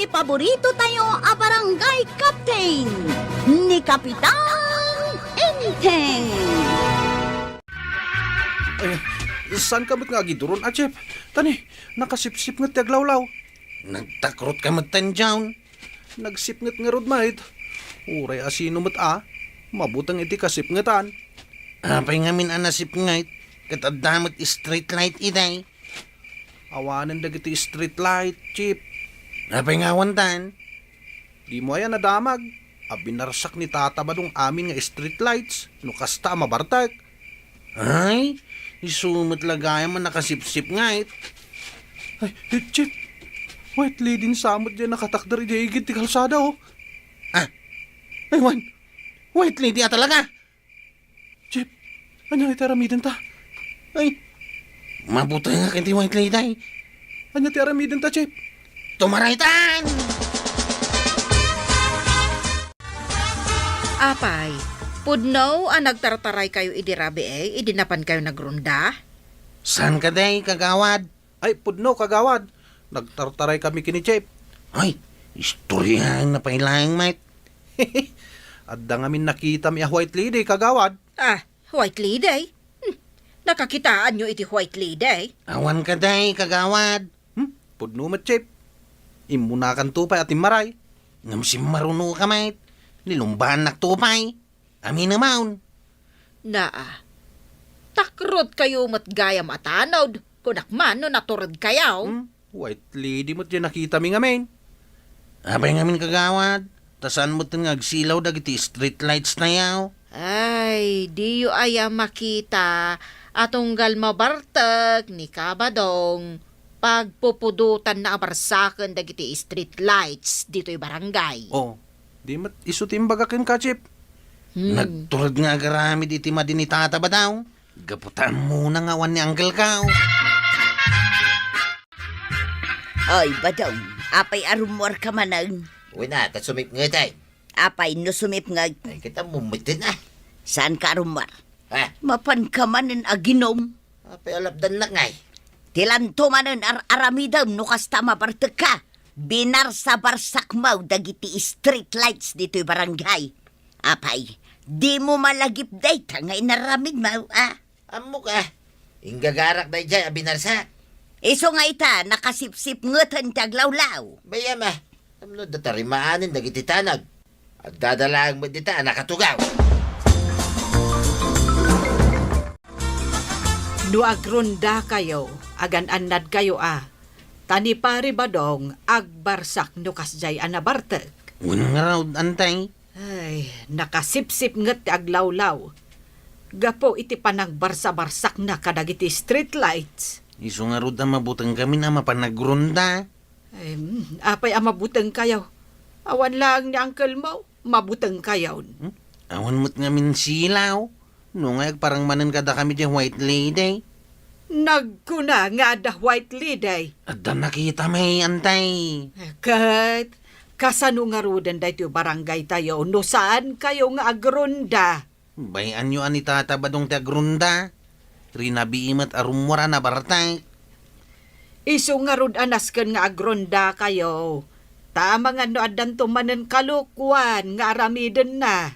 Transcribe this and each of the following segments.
iti paborito tayo a barangay captain ni Kapitan Enteng. Eh, saan ka ba't nga giduron, Chip? Tani, nakasipsip nga tiaglawlaw. Nagtakrot ka matanjawn. Nagsipngat nga rod, mate. Uray asino mat mabutang iti kasipngatan. Apay ngamin anasip ngayt. Katadamat street light iday. Awanan dagiti street light, Chip. Apay ngawantan. Di mo ayan nadamag. Abinarsak ni tata badong amin nga street lights. No kasta mabartag. Ay, isumot lagay man nakasipsip ngayt. Ay, Chip. White lady ni samot dyan nakatakdar di higit ti kalsada, oh. Ah, ay wan. White lady talaga. Chip, anya ti aramiden ta? Ay, mabuti nga kinti white lady. Anya ti aramiden ta, Chip? Tumaraytan! Apay, pudno ang nagtartaray kayo idirabi idinapan kayo nagrunda? San ka day, kagawad? Ay, pudno, kagawad. Nagtartaray kami kini Chip. Ay, istoryahan na pailang, mate. Adda ngamin nakita mi a white lady, kagawad. Ah, white lady? Nakakitaan nyo iti white lady? Awan ka day, kagawad. Pudno mat, Chip. Imunakan tupay at imaray. Ngam si maruno ka, mate. Nilumbahan naktupay. Amin naman. Naa, takrot kayo matgayam atanod. Kunakman no naturod kayaw. White lady mo't dyan nakita mi ngamin. Abay ngamin kagawad. Tasan mo tin agsilaw dagiti street lights na yaw. Ay, di yu aya makita atunggal mabartag ni Kabadong pagpupudutan na abarsakan dagiti street lights dito'y barangay. Oh, di mat isutimbaga kin ka, Chip. Nagturod nga agaramid iti madinitata ba daw? Gaputan muna nga wan ni Uncle Kao. Ay, badong, apay arumor ka manang. Uy na, kasumip nga tay. Apay no sumip nga. Ay, kita mumitin ah. Saan ka arumor? Ha? Mapan ka manan aginom. Apay alapdan na ngay. Tilanto manan aramidam no kasta mabartag ka. Binar sa barsakmaw dagiti street lights dito'y barangay. Apay, di mo malagip day ta nga inaramid mo, ah. Amok ah. Inggagarak na dyan, abinarsa. Iso nga ita, nakasipsip ngatan taglawlaw. Bayam ah. Amno datarimaanin dagiti tanag. At dadalaang mo dita, nakatugaw. Nuagrunda kayo, agan-anad kayo Tani pari badong, agbarsak nukasjay anabartag. Unang raw, antay. Ay, nakasipsip nget ti aglawlaw. Gapo iti panagbarsa-barsak na kadagiti street lights. Iso nga rod na mabutang kami na mapanagrunda. Ay, apay mabutang kayaw. Awan lang ni Uncle Mo, mabutang kayaw. Awan mo't ngamin silaw. No nga parang manan kada kami dyan white lady. Nagkuna nga da white lady. At da nakita may antay. Kat, kasano nga rudan da ito barangay tayo, no saan kayo nga agrunda? Bayan nyo anitata badong tagrunda. Rinabiimat arumwara na bartay. Iso nga rud anasken nga agrunda kayo. Tama nga no adan tumanen kalukwan nga aramiden na.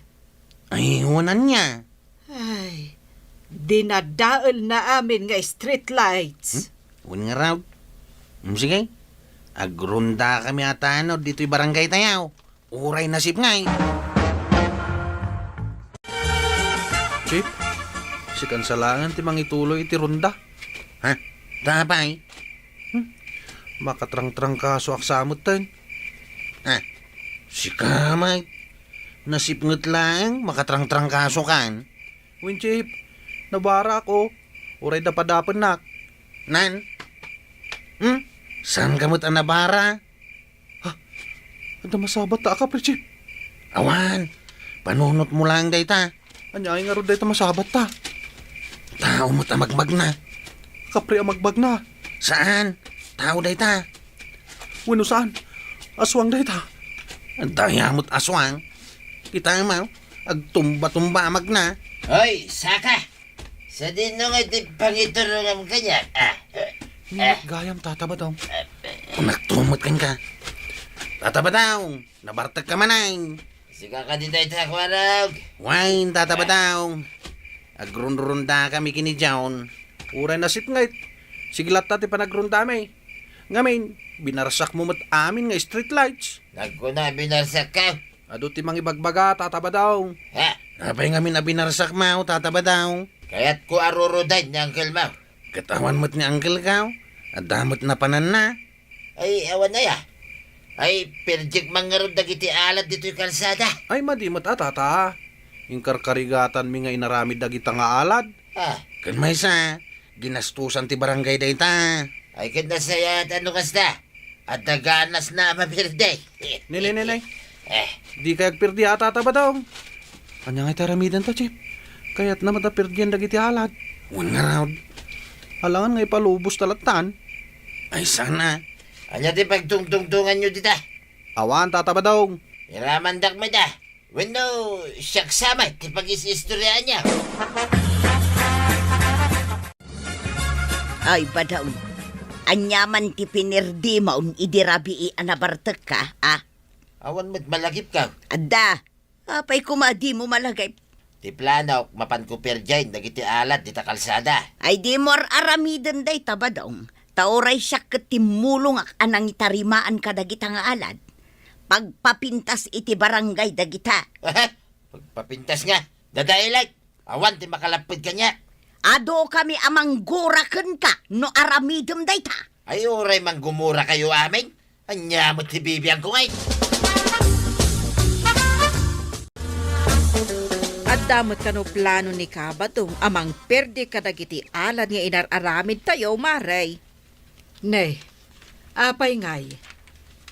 Ay, huwanan niya. Ay, dinadaol na amin nga street lights. Huwan nga raw. Sige, agrunda kami atano dito'y barangay tayaw. Uray nasip ngay. Chip, si kansalangan ti mangituloy iti runda. Ha? Tapay? Makatrang-trang kaso aksamot tayo. Ha? Si kamay. Nasipngot lang, makatrang-trang kaso kan. Win, Chip, nabara ako. Uray da padapan nak. Nan? Saan kamot ang nabara? Ada masabat ta ka, pre, Chip. Awan, panunot mo lang day ta. Anyay nga ro day ta masabat ta. Tao mo't amagbag na. Kapre amagbag na. Saan? Tao day ta. Wino saan? Aswang day ta. Ang daya mo't aswang. Kita mo, agtumba-tumba amag na. Hoy, Saka! Sa dinong iti pangiturungan kanya. Minat gayam tataba daw. Kung nagtumot kan ka. Tatabadaw, nabartag ka manay. Siga ka din tayo sa kwarag. Wain, tatabadaw. Agrunrunda kami kini John. Uray na sitngayt. Siglat tati panagrunda may. Ngamin, binarsak mo mat amin nga street lights. Nagkuna binarsak ka. Ado ti mga ibagbaga, tataba daw. Ha? Napay nga binarsak mo, tatabadaw. Kaya't ko aruruday ni Uncle Mau. Katawan mo't ni Uncle Kaw. At damot na panan na. Ay, awan na ya. Ay, perjik mangarod na kiti alat dito yung kalsada. Ay madimot atata. Yung karkarigatan mi nga inaramid dagita nga alad. Ha? Kan may sa, ginastusan ti barangay dayta. Ay, kinasaya at ano kasta. At naganas na mapirday. Nilay. Di kayag pirdi atataba daw. Kanya nga'y taramidan to, Chip. Kaya't na matapirdiyan dagiti alad. Wan nga raw. Alangan nga'y palubos talatan. Ay sana. Anya di pagtungtungtungan nyo dita. Awan tataba daw. Iramandak mo da. Wano, siyak samay, ti pag-is-istorya niya. Ay, badaw. Anyaman ti pinirdi maun idirabi anabartek ka, ah? Awan mo't malagip ka. Adda, apay kumadi mo malagay. Ti plano, mapan ko perjay, nagiti alat, dita kalsada. Ay di mor aramiden day tabadong. Tauray siya katimulong ak anang itarimaan ka dagita nga alad. Pagpapintas iti barangay dagita. Pagpapintas nga, dadailag. Awan, ti makalapid ka niya. Ado kami amang guraken ka no aramidem day ta. Ay, oray mang gumura kayo amin. Anya mo ti bibiyang ko ngay. At damot kano plano ni Kabatong amang perde kadagiti alad nga inararamid tayo, Maray. Ne, apay ngay.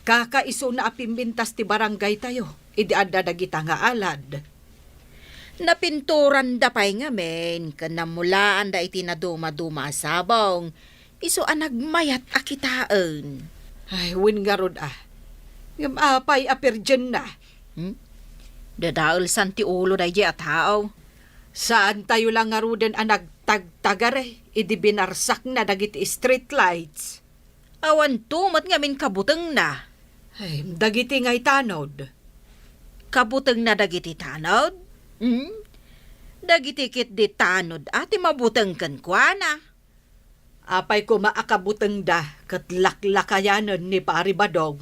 Kakaiso na apimbintas ti barangay tayo. Idi adda dagita nga alad. Napinturan da pay nga men, kanamulaan da iti na duma-duma sabong. Iso anagmayat akitaan. Ay, win nga rod ah. Ngam apay aperjen na. Dadaol san ti ulo da at tao. Saan tayo lang nga ruden ang nagtagtagare, idi binarsak na dagiti street lights. Awan tumat nga min kabuteng na. Ay, dagiti nga'y tanod. Kabuteng na dagiti tanod? Dagiti kit di tanod ati mabuteng kan kwa na. Apay ko maakabuteng da kat laklakayanan ni Pari Badong.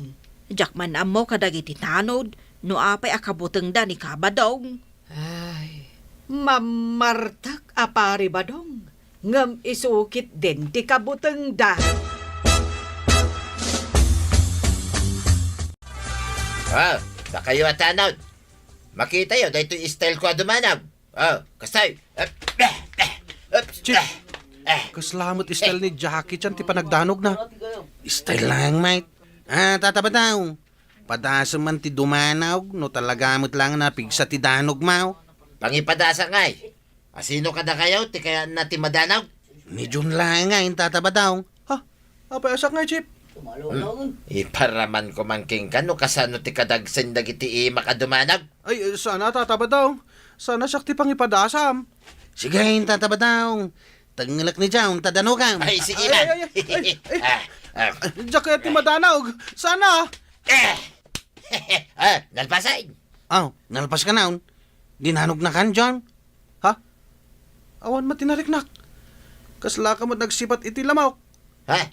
Jakman amo kadagiti tanod no apay akabuteng da ni Kabadong. Ay, mamartak a Pari Badong. Ngam isukit din ti kabuteng da. Oh, da kayo at tanod. Makita yun, dahito yung style ko adumanag. Oh, kasay. Chip. Kaslamot style ni Jackie Chan ti panagdanog na. Style lang, mate. Tatabadaw. Padasa man ti dumanaw, no talagamot lang na pigsa ti danog mau. Pangipadasa ngay. Asino ka na kayo, ti kaya na ti madanaw? Ni Jun lang nga, yung tatabadaw. Ha? Apay asak nga, Chip. Iparaman ko mangking ka, no kasano ti kadagsan dagiti makadumanag? Ay, sana tataba daw. Sana siya ti pangipadasam. Sige, yung tatabadaw. Tangilak ni John, tadano ka. Ay, sige man. Diyak kaya ti madanog. Sana. Nalpasay. Oh, nalpas ka na. Dinanog na kan, John. Ha? Awan matinariknak. Kasla ka mo nagsipat iti lamaw. Ha?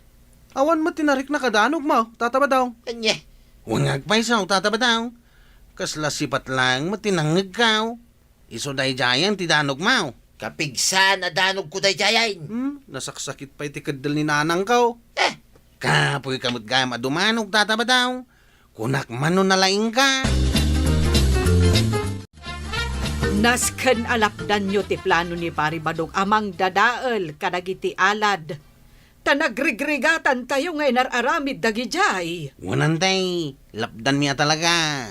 Awan matinarik na kadanog mo. Tataba daw. Anya? Wangag pa isaw, tatabadaw. Kasla sipat lang, matinangag ka. Iso day jayan, ti danog mau. Kapigsa na danog ko day jayain. Nasaksakit pa iti kadal ni nanang ka. Kapoy kamot gama dumanog, tatabadaw. Kunak mano nalaing ka. Nasken alakdan nyo ti plano ni Pari Badong amang dadael kadagiti alad. Tanagrigrigatan tayo ngay nararamid dagijay. Wanantay, lapdan miya talaga.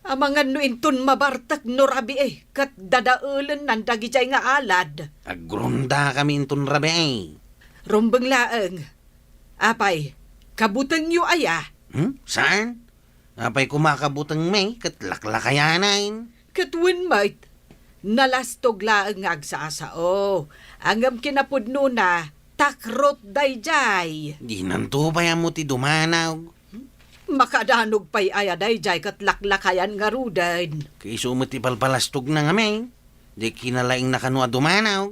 Amangan no intun mabartak no rabi kat dadaelan nan dagijay nga alad. Agrunda kami intun rabi Rumbeng laeng. Apay, kabuteng yu aya. Saan? Apay kumakabutang may, katlaklakayanain. Katwin mait, nalastog laeng agsasao. Angam kinapudno na, takrot dayjay. Di nanto pa yan mo ti dumanaw. Makadanog pa'y ayaday jay kat laklakayan nga rudan. Kay sumit ipalpalastog na nga may. Di kinalaing nakanua dumanaw.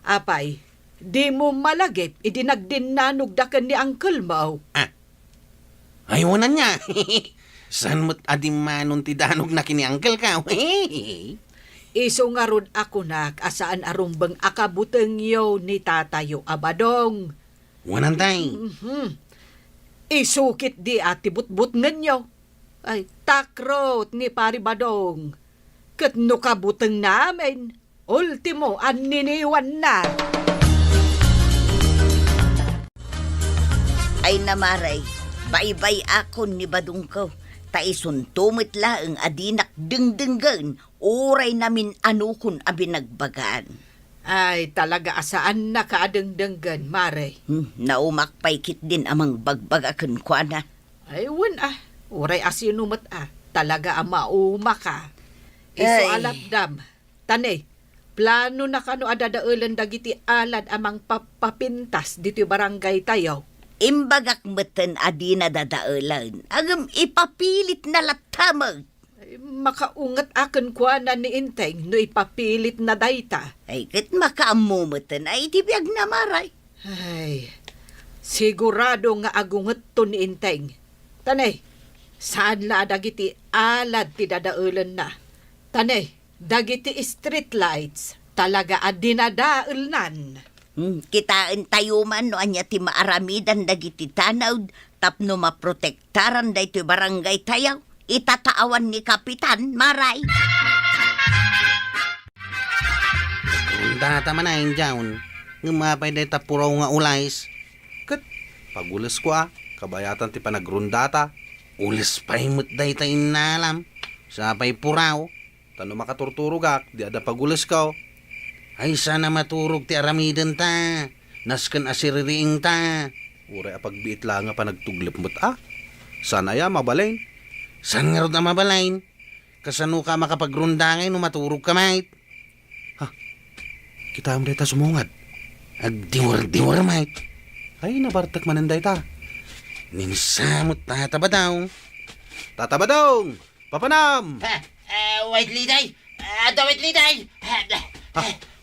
Apay, di mo malagip, idinagdinanog dakan ni Uncle Mau. Ayaw na niya. San mo't adimanon ti danog na kini uncle ka? Iso nga rod ako asaan arumbang akabuteng yo ni tatayo abadong. Wanantay. Isukit di ati butbut nganyo. Ay, takrot ni pari badong. Kat no kabuteng namin, ultimo aniniwan na. Ay namaray, baybay akon ni badong ko. Taisun tumit laeng adinak dengdenggan, oray namin anukon abinagbagan. Ay, talaga asaan na kaadengdenggan, mare. Naumakpay kit din amang bagbagakan kwa na. Ay, uray asinumat talaga ang mauma ka. Iso Ay. alapdam. Tane, plano na kano adadaulan dagiti alad amang papapintas dito barangay tayo. Imbagak meten adi na dadaulan, agam ipapilit na latamag. Ay, makaungat akan kwa na ni Inteng no ipapilit na dayta. Ay kit makaamumeten ay tibiyag na maray. Ay, sigurado nga agungat to ni Inteng. Tane, saan la dagiti alad ti dadaulan na? Tane, dagiti street lights talaga adinadaulnan. Kitaan tayo man no anya ti maaramidan dagiti tanawd tapno maprotektaran da ito barangay tayaw. Itataawan ni Kapitan Maray. Data man ay jaun. Ngumapay day tapuraw nga ulays. Kat, pagulas ko kabayatan ti panagrundata. Ulis pa'y mo't day tayo nalam. Sapay puraw. Tano makaturturugak, di ada pagulas ka. Ay sana maturog ti aramidan ta. Nasken asiririing ta. Uray apagbiit lang nga panagtuglip mo't Sana ya mabalain. San nga ron na mabalain? Kasano ka makapagrundangay no maturog ka mait? Kita am data sumungad. Agdiwar-diwar mait. Ay nabartak mananday ta. Ninsamot tataba daw. Tatabadong! Papanam! White Liday! White Liday!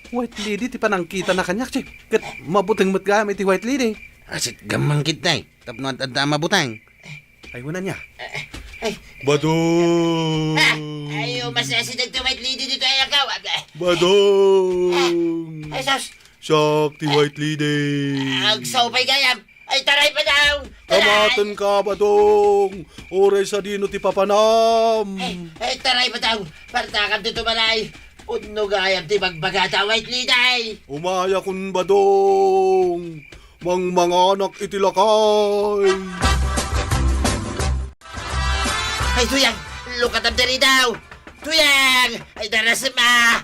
White lady ti panangkita na kanyak, Chip. Kat mabuting mo't gamit ti white lady. Asit gamang kitay. Tapno at adda mabutang. Ay wala niya. Ay, Badong! ayaw masasidag ti White Lady dito ay agaw. Badong! Ay, sos! Siyak ti white lady. Agsaw pa'y gayam! Ay, taray pa daw! Kamatan ka, Badong! Oray sa dino ti papanam! Ay, taray pa daw! Partakam dito malay! Unno gayam ti magbagata White Lady! Umaya kun Badong! Mang mga anak itilakay! Ay, tuyang! Lukatam diri daw! Tuyang! Ay, darasama!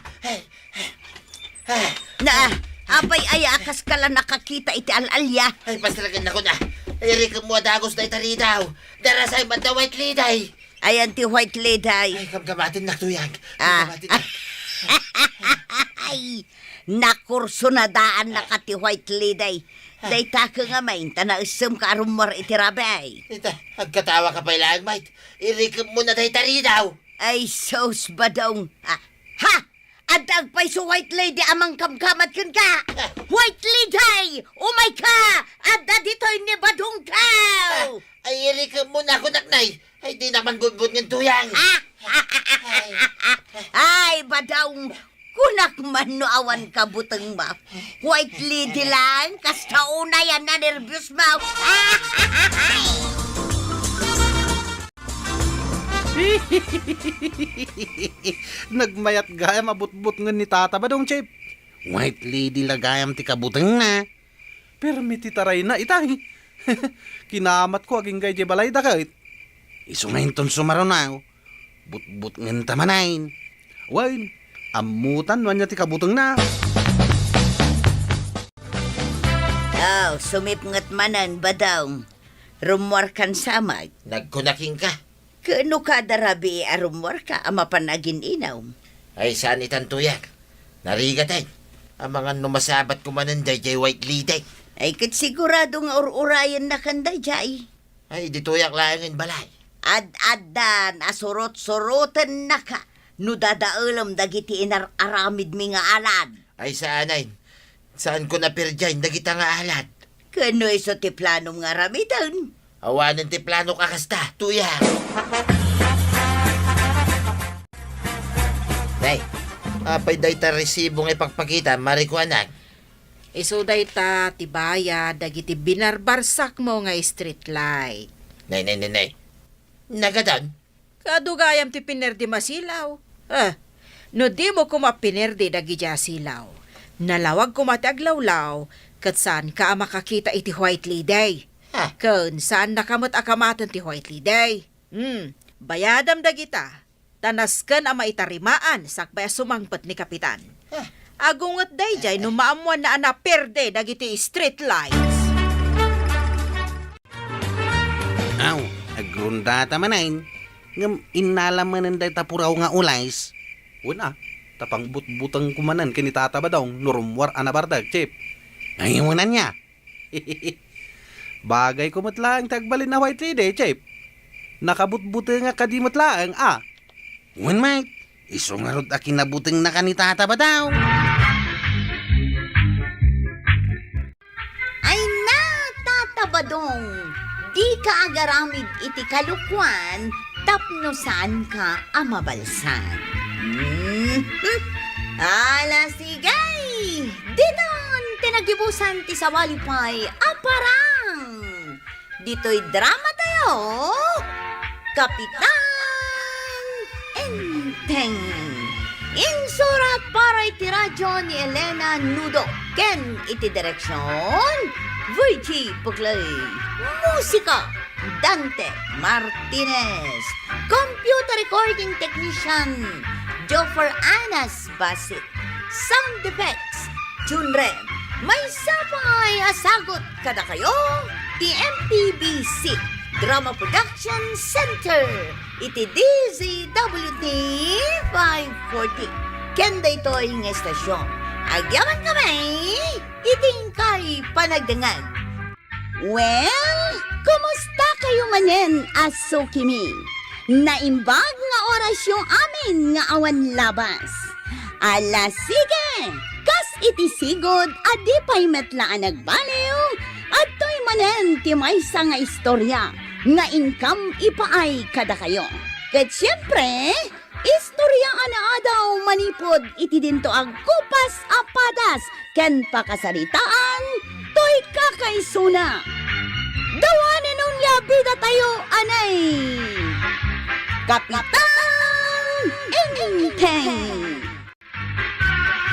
Na, apay ay akas ka lang nakakita iti alalya. Ay, pasalagan ako na! Ay, rikam mo dagos na itari daw! Darasay man daw White Lady! Ayan ti white lady. Ay, kamkamatin na tuyang! Kamkamatin na! Ay, nakurso na daan na ka ti white lady. Dayta ka nga main, tanausam ka arumor iti rabay. Ita, agkatawa ka pa ilang, mate. Irikam mo na tayo tari daw! Ay, sos ba daw? Ha! Adag pa'y so white lady amang kamkamat kun ka! White lady! Umay ka! Adda dito'y ni badong tao! Ay, irikam mo na ako, naknay! Ay, di naman bunbun ng tuyang! Ay, badong! Kunak man no awan ka buteng ma. White lady lang, kasta una yan na nervyos ma. Nagmayat gaya mabutbut nga ni Tata Badong, Chip. White lady lagayam ti kabutang na. Permiti taray na itay. Kinamat ko aging gay balay da kahit. Isumahinton sumarunaw. Butbut ngan tamanain. Wain, amutan wanya ti kabutang na. Oh, sumipngat manan badong. Rumor kan samay. Nagkunaking ka. Kano ka darabi arumor ka ama panagin inaw. Ay, saan itan tuyang? Narigatan. Ang mga numasabat ko mananday jay White Lady. Ay kat sigurado nga urayan na kanday jay. Ay, dituyak laangin balay. Ad-adda nasurot-suroten na ka. No dadaulam dagiti aramid mi nga alad. Ay, saanay. Saan ko napirdiyan, dagita nga alat. Kano iso ti planom nga aramidan? Awanan ti plano kakasta, tuya. Nay, apay day ta resibong ipagpakita, marikuanan. Iso dayta tibaya dagiti binarbarsak mo nga street light. Nay. Nagadan? Kadugayam ti pinerdi masilaw. No di mo kumapinerdi dagi silaw. Nalawag kumati aglawlaw, kat saan ka makakita iti White Lady. Ha? Kun saan nakamot akamatan ti White Lady. Bayadam dagita. Tanasken ama itarimaan sakbay sumangpet ni kapitan. Agungot dayjay no maamuan na anaperde dagiti street lights. Aw, agrunda tamanain. Ngam inalamanan day tapuraw nga ulays. Una, tapang butang kumanan kini tata ba daw, nurumwar anabardag, Chip. Ayunan niya. Bagay ko matlaang tagbalin na White Lady, Chip. Nakabutbuti nga kadimot laang, Wan, mate. Iso nga rod akin nabuting na kanitata ba daw? Ay na, tatabadong. Di ka agaramid iti kalukwan, tapnosan ka amabalsan. Ala sigay! Didon, tinagibusan ti sawalipay, aparang! Dito'y drama tayo, Kapitan Enteng. Insurat para iti radyo ni Elena Nudo. Ken iti direksyon, Virgie Puglay. Musika, Dante Martinez. Computer recording technician, Joffer Anas Basit. Sound effects, Junre. May sapay asagot kada kayo, TMPBC Drama Production Center. Iti DZWT 540. Kenda ito yung estasyon. Agyaman kami, iting kay panagdangan. Well, kumusta kayo manen, Aso Kimi? Naimbag nga oras yung amin nga awan labas. Ala sige, kas iti sigod, adi pa'y metlaan nagbaliw, at to'y manen ti maysa nga istorya, nga income ipaay kada kayo. Ket syempre, istorya ana daw manipod iti dinto ang kupas apadas, ken pakasaritaan, to'y kakaisuna. Dawanin nung labida tayo, anay! Kapitan Enteng!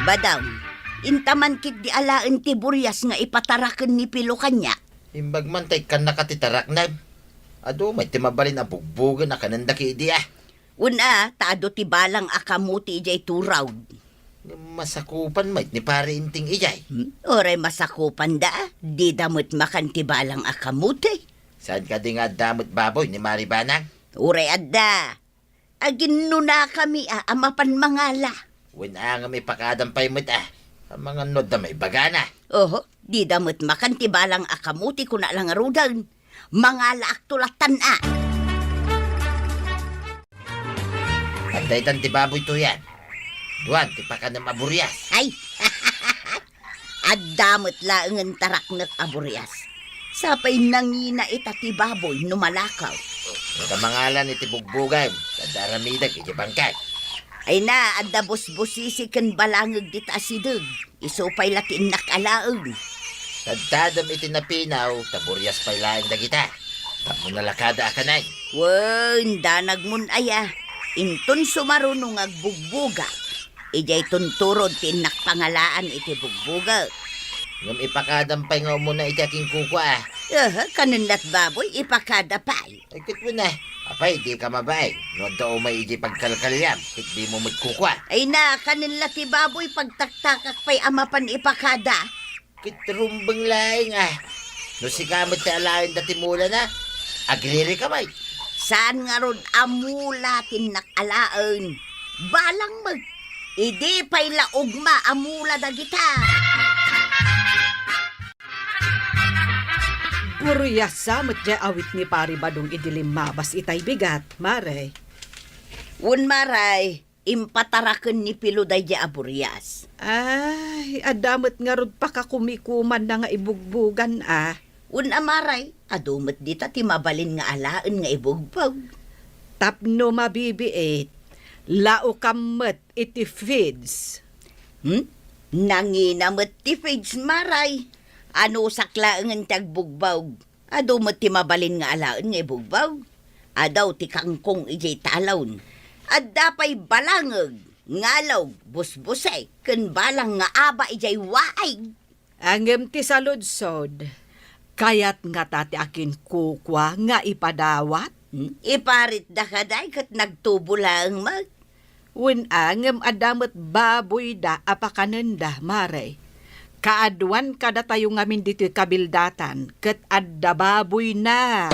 Badam, intaman kit di alaan ti buryas nga ipataraken ni Pilo kanya. Imbag man tay kan nakatitarak na. Ado, may timabalin na bugbugan na kananda ki idi Una, taado ti balang akamuti ijay turaw. Masakupan may ni pare inting ijay. Oray masakupan da, di damot makan ti balang akamuti. Saan ka di nga damot baboy ni Maribanang? Oray adda, agin nuna kami amapan mangala. Wala nga may pakadampay mo't Ang mga nod na may bagana. Oho, di damot makan ti balang akamuti kuna lang arudan. Mangala aktulatan At daytan ti baboy to yan. Duwan, ti paka na maburyas. Ay, adamot laangan tarak na't aburyas. Sapay nangina itati baboy numalakaw. Nagamangalan iti bugbugan. Kadaramidag iti bangkay. Ay na, adda busbusisi kan balangag dit asidug. Isupay latin nakalaog. Tadtadam iti napinaw, taburyas pa'y laing dagita. Tamo nalakada akanay. Wen, danag mun aya. Intun sumarunong agbugbuga. Ijay tunturod tinak pangalaan iti bugbuga. Ngam ipakadampay nga muna iti aking kukwa Kanunlat baboy, ipakadapay. Ay kit mo na. Apay, di ka mabay. No daw may iti pagkalkalyam. Kit di mo magkukwa. Ay na, kanunlat ti baboy pagtaktakak pa'y amapan ipakada. Kit rumbang laing No si kamot ti alain dati mula na. Agriri ka may. Saan nga ron amula tinak alaan? Balang mag. Idi pa'y laugma amula dagita. Aburuyas sa matya awit ni pari badong idilim mabas itay bigat, Mare. Un maray, impataraken ni Piluday di aburyas. Ay, adamot nga rod pa kumikuman na nga ibugbugan Un amaray, adumet dita ti mabalin nga alaan nga ibugbog. Tapno mabibiit, lao kamet iti feeds. Nanginamet ti feeds maray. Ano saklaangan tagbugbaw? Adumet ti mabalin nga alaan nga ibugbaw. Adaw ti kangkong ijay talon. Adapay balangag, ngalaw, busbusay, ken balang nga aba ijay waay. Angem ti saludsod, kayat nga tati akin kukwa nga ipadawat. Iparit da kaday kat nagtubo lang mag. Wen angem adamot baboy da apakananda, Mare. Kaadwan kada tayo ngamin dito kabildatan, ket adda baboy na.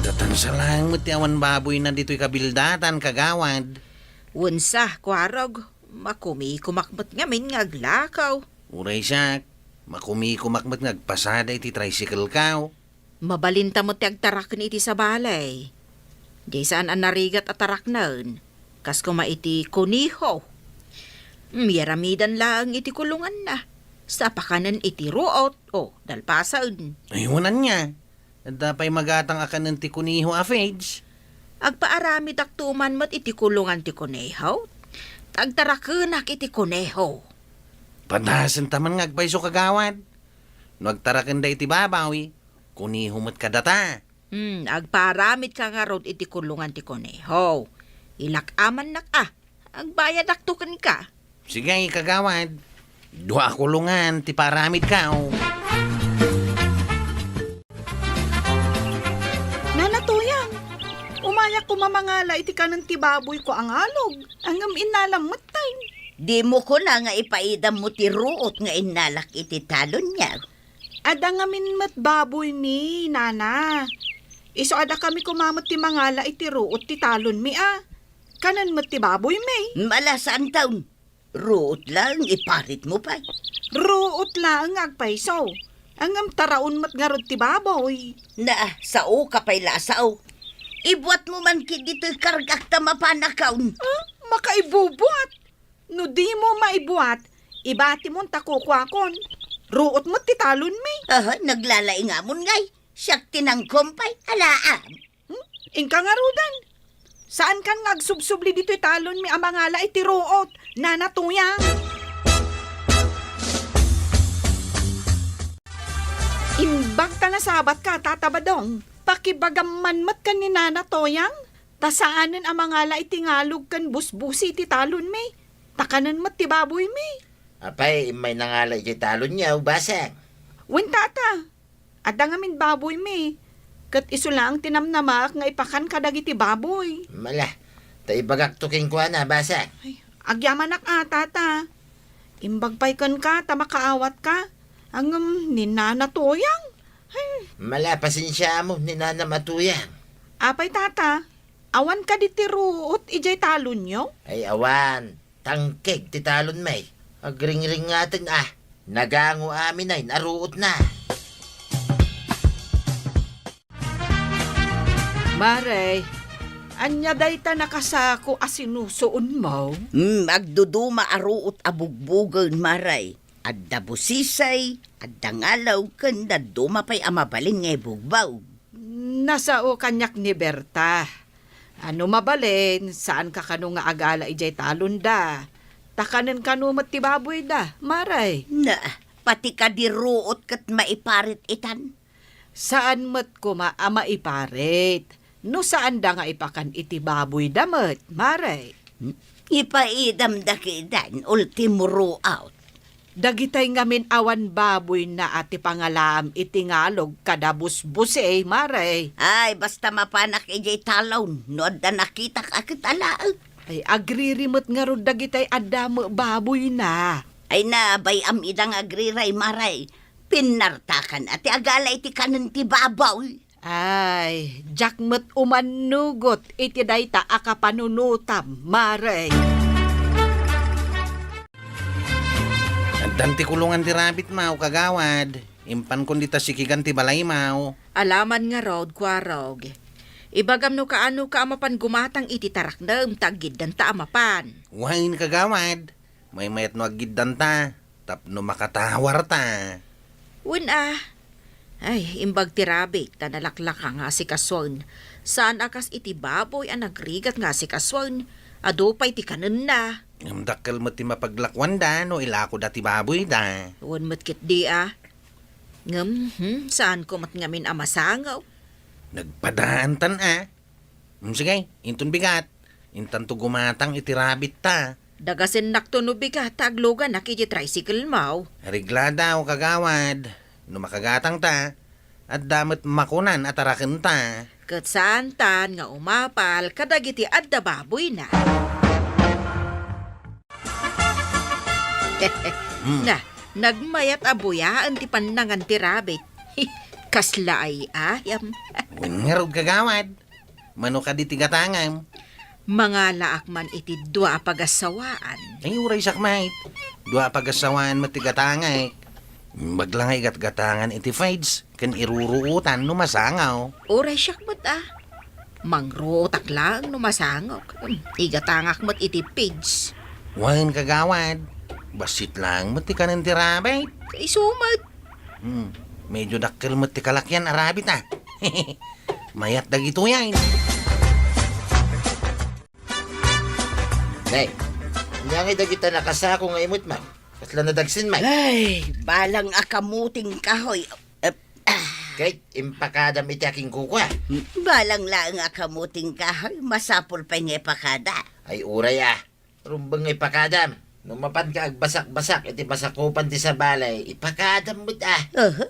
Datan sa lang ti awan baboy na dito'y kabildatan, kagawad. Unsa, kwarog, makumi-kumakmat ngamin nga aglakaw. Uray siya, makumi-kumakmat ngagpasada iti tricycle kao. Mabalinta mo ti agtaraken iti sa balay. Di saan ang narigat atarak naun, kas kumaiti kuniho. Miyaramidan lang iti kulungan na. Sa pakanan iti ruot o dalpasan. Ayunan niya. Dapay magatang akan ng ti kuniho a fage. Agpaarami taktuman mat iti kulungan ti kuneho. Agtarakenak iti kuneho. Padasan taman ngagpaiso kagawad. No agtaraken da iti babawi, kuniho mat kadata. Agparamit ka nga rod iti kulungan ti kuneho. Ilakaman nak agbayad aktukan ka. Sige, kagawad. Dua kulungan, ti paramid kao. Nanatuyang, umayak ko mamangala iti kanang tibaboy ko ang alog. Angam inalamot time. Di mo ko na nga ipaidam mo ti ruot nga inalak iti talon niya. Ada ngamin mat baboy mi, nana. Iso ada kami kumamot ti mangala iti ruot ti talon mi Kanan mat ti baboy mi. Malasaan taon. Ruot lang, iparit mo pa. Ruot lang agpaiso. Angam taraon mat nga rod ti baboy. Na, sao ka pa'y lasaw. Ibuat mo man kit dito kargak ta mapanakaon. Makaibubuat. No di mo maibuat, ibati mo takukwakon. Ruot mo ti talon mi. Naglalay nga mon ngay. Siyak tinang kumpay, alaam. Ingka nga rudan. Saan kan ngagsubsubli dito talon mi amangala iti ruot, nanatuyang? Imbag ta na sabat ka, tatabadong. Pakibagaman mat kan ni nanatoyang. Tasaanan amangala iti ngalog kan busbusi iti talon mi. Takanan mat ti baboy mi. Apay, may nangala iti talon niya, basang. Wen tata, adda ngamin baboy mi. Kat iso lang tinamnamak nga ipakan kadagiti baboy. Mala, taibagak tuking kuha na, basang. Ay, agyamanak tata. Imbag pa'y kan ka, tamakaawat ka. Ang ninanatoyang. Ay, Mala, pasensya mo, ni Nana Matuyang. apay tata, awan ka di tiruot, ijay talon nyo? Ay awan, tangkeg ti talon may. Agring-ring natin nagango amin ay naruot na. Maray, anya day ta nakasako asinusoon mo? Magduduma aruot abugbugan maray. Adda busisay, adda ngalaw, kanda duma pa'y amabalin nga bugbaw. Nasao kanyak ni Berta. Ano mabalin, saan ka kano nga agala ijay talon da? Takanan kano matibaboy da, Maray. Na, pati ka di ruot kat maiparit itan. Saan mat ko ama iparit? No saan da nga ipakan iti baboy damat, Maray? Ipaidam da kidan, ultimo ruout. Dagitay ngamin awan baboy na ati pangalam iti ngalog kadabus-buse, Maray. Ay, basta mapanak ijay talon, no da nakita ka kitalaag. Ay agririmot nga ro dagitay adamo baboy na. Ay nabay am idang agriray maray. Pinartakan ati agala iti kanan ti babaw. Ay, jakmet umanugot iti dayta akapanunutam, Maray. Danti kulungan ti rabbit mau kagawad. Impan kon dita sikigan ti balay mau. Alaman nga rod, kwarog. Ibagam no kaano ka amapan gumatang iti taraknam tagid dan ta amapan. Wain kagawad. May mayat no agiddan ta. Tapno makatawar ta. Win Ay, imbag ti rabbit, tanalaklak nga si kaswan. Saan akas iti baboy ang nagrigat nga si kaswan. Ado pa'y ti kanan na. Ngam dakkel mo ti mapaglakwan da no ilako dati baboy da. Huwag matkit di saan ko matngamin amasangaw? Nagpadaan tan Sige, intun bigat. Intan to gumatang iti rabbit ta. Dagasin nakto no bigat, taglugan na kiti tricycle mau. Rigla daw kagawad. No makagatang ta. At damat makunan at arakin ta. Kat saan tan nga umapal, kadagiti adda baboy na. Na, nagmayat abuyaan ti panangan ti rabbit. Kasla ay ayam. Wingerod kagawad. Mano ka di tigatangam. Mga laak man iti dua pagasawaan. Ay uray sakmait. Dua pagasawaan matigatangay. Maglangay gat-gatangan iti fides. Kan iruruutan no masangaw. Oray siyak mo't Mangrutak lang no masangok. Igatangak mo't iti pigs. Wan kagawad. Basit lang mati ka ng tirabay. Kay sumad. Medyo dakkel mati kalakyan arabit Mayat dagito yan. Nay, niyang idagita nakasako nga imot man. Kasla nadagsin man. Ay, balang akamuting kahoy. Kahit impakadam iti aking kukwa. Balang lang akamuting kahoy, masapol pa nga pakada. Ay uray Rumbang ipakadam. Numapan ka agbasak-basak iti basakupan ti sa balay. Ipakadam mo't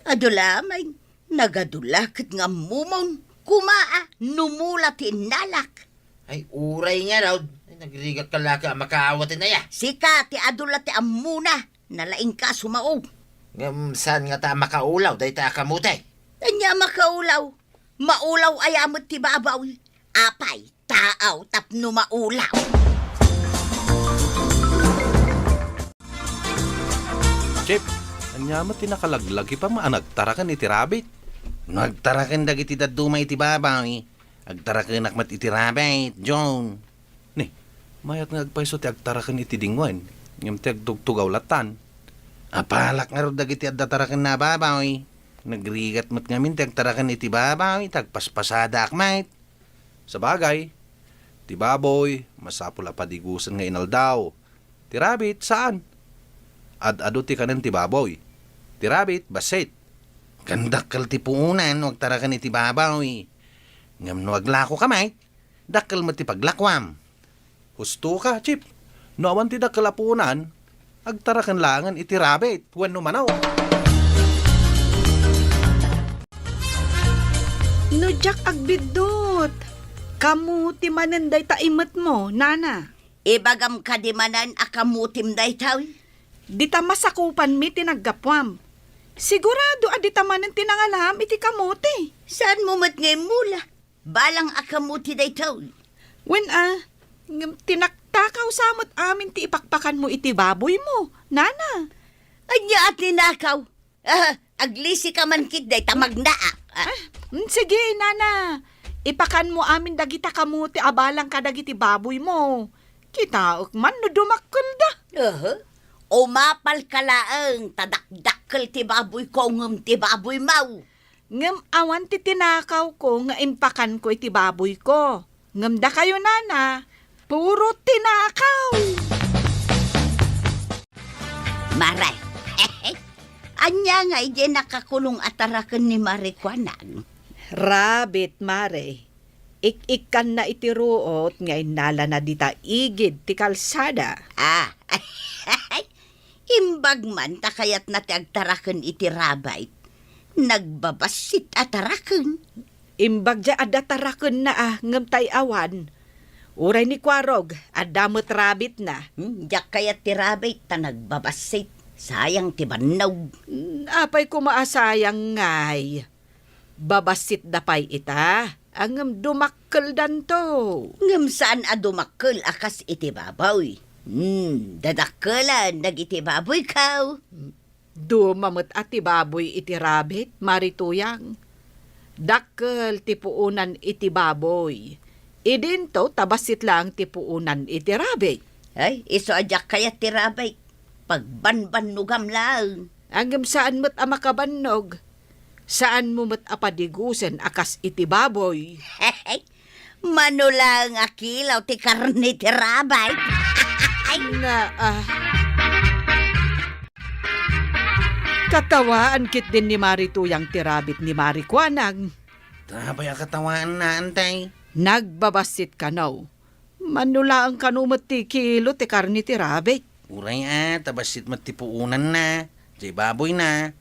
Adulamay, nagadulakit nga mumon. Kumaa, numula tinalak. Ay uray nga raw. Ay nagrigat ka laka makaawatin na ya. Sika ti adulat ti amuna, nalaing ka sumao. Ngam saan nga ta makaulaw dahi ta kamutay. Anya makaulaw, maulaw ayamot ti babaw. Apay, taaw tapno maulaw. Chip, anya mo tinakalaglagi pa maanagtarakan iti rabbit. Nagtarakan dagiti daduma iti babaw Agtarakan akmat iti rabbit, John. Ni, mayat nga agpaiso ti agtarakan iti dingwan. Ngam ti agtugtugaw latan. Apalak nga ro dagiti addatarakan na babaw Nagrigat mo't ngamin ti agtarakan iti babaw tagpaspasada akmat. Sa bagay, ti baboy, masapula padigusan nga inaldaw. Ti rabbit, saan? Ad-ado ti kanan ti baboy. Ti rabbit, basit. Kandakkal ti puunan wag tarakan iti babaw Ngam no aglako kamay, dakkal mo ti paglakwam. Husto ka, Chip. No awan ti dakalapunan, agtarakan langan iti rabbit. Wano manaw. No, Jack, agbidot. Kamuti mananday taimat mo, nana. Ibagam kadimanan akamutim daytaw. Di ta masakupan mi tinaggapwam. Sigurado adita manan tinangalam iti kamuti. Saan mo mat ngay mula? Balang akamuti daytaw. When tinaktakaw samot amin ti ipakpakan mo iti baboy mo, nana. Anya at ninakaw. Aglisi ka man kit day tamagna. Sige, nana. Ipakan mo amin dagita kamuti abalang ka dagiti baboy mo. Kita man no dumakkel da. Umapal ka laang tadakdakkel ti baboy ko ngam ti baboy mau. Ngam awan ti tinakaw ko nga impakan ko iti baboy ko. Ngam da kayo, nana. Puro tinakaw. Maray. Anya nga ije nakakulong atarakan ni Marikwanan. Rabbit, mare. Ik-ikan na itiruot nga inala na dita igid ti kalsada. Imbag man takayat na ti agtarakan iti rabay. Nagbabasit atarakan. Imbag ja adataraken na ngem tay awan. Uray ni Kwarog, adamot rabbit na. Jak kayat ti rabay ta nagbabasit. Sayang ti banaw. Apay kumaasayang ngay. Babasit dapay ita. Angem dumakkel danto. Ngam saan adumakkel akas iti babaw. Dadakalan, dagiti baboy kaw. Dumamot at ti baboy iti rabbit, marituyang. Dakkel ti puunan iti baboy. Idinto tabasit lang ti puunan iti rabbit. Ay, iso adyak kaya tirabay. Pagbanbanugam lang. Anggam saan mo't amakabannog? Saan mo mo't apadigusen akas iti baboy? Manulang akilaw ti karne tirabay. Na, katawaan kit din ni Marituyang tirabit ni Marikwanag. Tabay ang katawaan na, antay. Nagbabasit ka now. Manula ang kanumot ti kilo ti karni tirabit. Uray tabasit matipuunan na. Jay baboy na.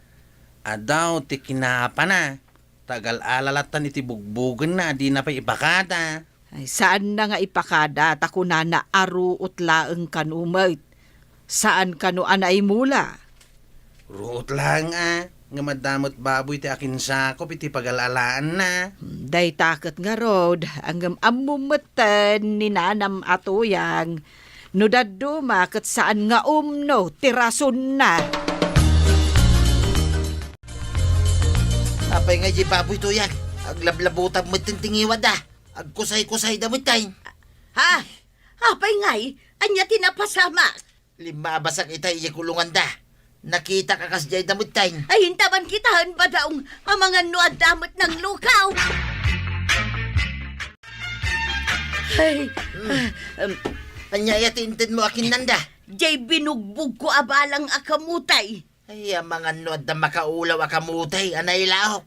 Adaw ti kinapa na. Tagal alalatan iti bugbugan na, di na pa ipakata. Ay, saan na nga ipakada, takuna na aruot laeng kanumot. Saan kanu anay mula? Ruot lang nga madamot baboy ti akin sakop iti pagalalaan na. Day takot nga rod, ang amumutan ni nanam atuyang. No daduma kat saan nga umno, tirason na. Apay nga di baboy tuyag. Aglablabutan mo tintingiwad Agkusay-kusay damit tayo. Ha? Apay ngay, anya tinapasama. 5 basak itay iya kulungan da. Nakita ka kasjay damit tayo. Ay, hintaman kitahan ba daong ang mga nuad damot ng lukaw? Ay, Anya yatintin mo akin nanda. jay binugbog ko abalang akamutay. Ay, ang mga nuad na makaulaw akamutay, anay lahok.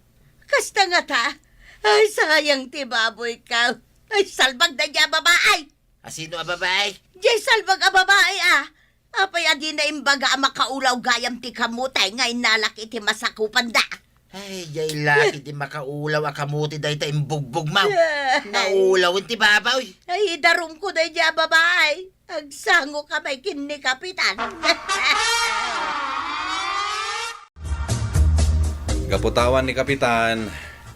Kasta nga ta. Ay, sayang ti baboy ka. Ay, salbag na niya babaay. Asino ang babae? Jay salbag a babaay Apay adi na imbaga ang makaulaw gayam ti kamutay ngay nalaki ti masakupan da. Ay, jay laki di makaulaw akamuti dahi ta imbugbog mau. Naulawin ti babaw. Ay, darum ko na niya babaay. Agsango ka may kini kapitan. Kaputawan ni Kapitan,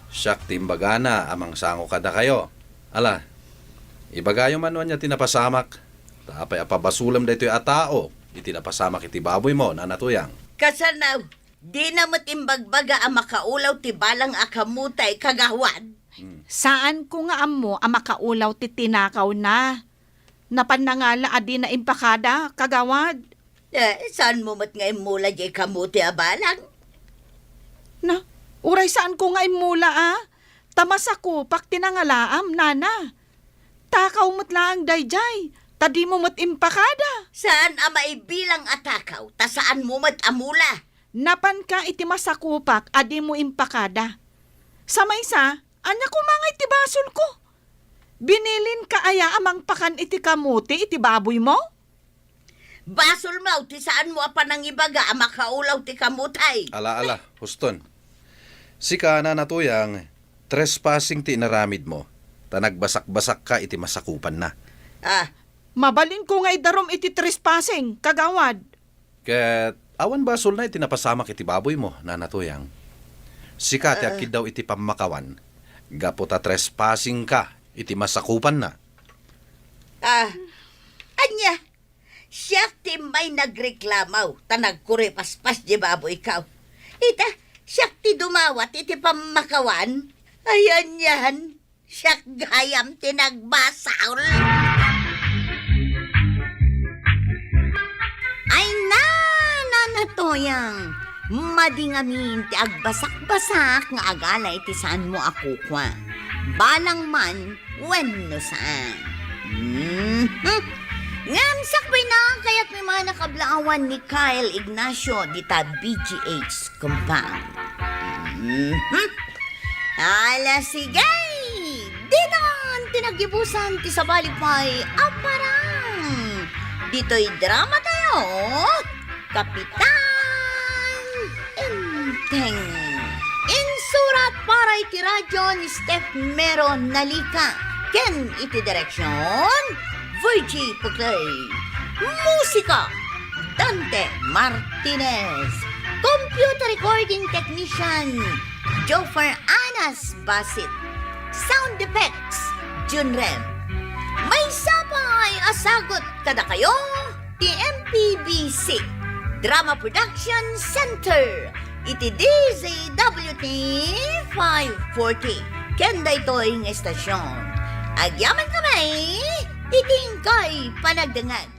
siyak timbagana amang sango kada kayo. Ala, ibagayo manuan niya tinapasamak. Tapay apabasulam da ito'y atao. Itinapasamak iti baboy mo, nanatuyang. Kasanaw, di na matimbagbaga ang makaulaw ti balang akamutay kagawad. Saan ko nga amo ang makaulaw ti tinakaw na? Napanangala adi na impakada, kagawad. Saan mo mat ngay mula di kamuti abalang? Na, uray saan ko nga imula Tamas ako, pak tinangalaam, nana. Takaw mo't lang dayjay, tadi mo mo't impakada. Saan ang maibilang atakaw, ta saan mo mat amula? Napan ka iti masakupak, adi mo impakada. Sa maysa, anya ko mga iti basol ko. Binilin ka aya amang pakan iti kamuti, iti baboy mo? Basol mo, ti saan mo apanangibaga ang makaulaw ti kamutay? Ala, huston. Sika nanatuyang, trespassing ti inaramid mo. Tanagbasak-basak ka iti masakupan na. Mabalin ko nga idarom iti trespassing, kagawad. Ket awan basol na iti napasamak iti baboy mo, nanatuyang. Sika ti akid daw iti pamakawan. Gapo ta trespassing ka, iti masakupan na. Anya, siya ti may nagreklamaw, ta nagkuripaspas di baboy ikaw. Ita, siya ti dumawat, iti pamakawan. Ayan yan, siya gayam ti nagbasaul. Ay nanatoyang, madingamin ti agbasak-basak nga agala iti saan mo ako kwa. Balang man, wenno saan. Ngam sakbay na kaya't may mga nakablaawan ni Kyle Ignacio dita BGH compound. Ala sigay! Dinan tinagibusan ti sabalipay aparang. Dito'y drama tayo. Kapitan Inteng. Insurat para iti radyo ni Steph Mero Nalika. Ken iti direksyon Virgie Puglay. Musika Dante Martinez. Computer recording technician Jofer Anas Basit. Sound effects Junrem. May sabay asagot kada kayo ti MPBC, Drama Production Center, iti DZWT 540. Kenda ito ang estasyon. Agyaman kamay, iting kay panagdangan.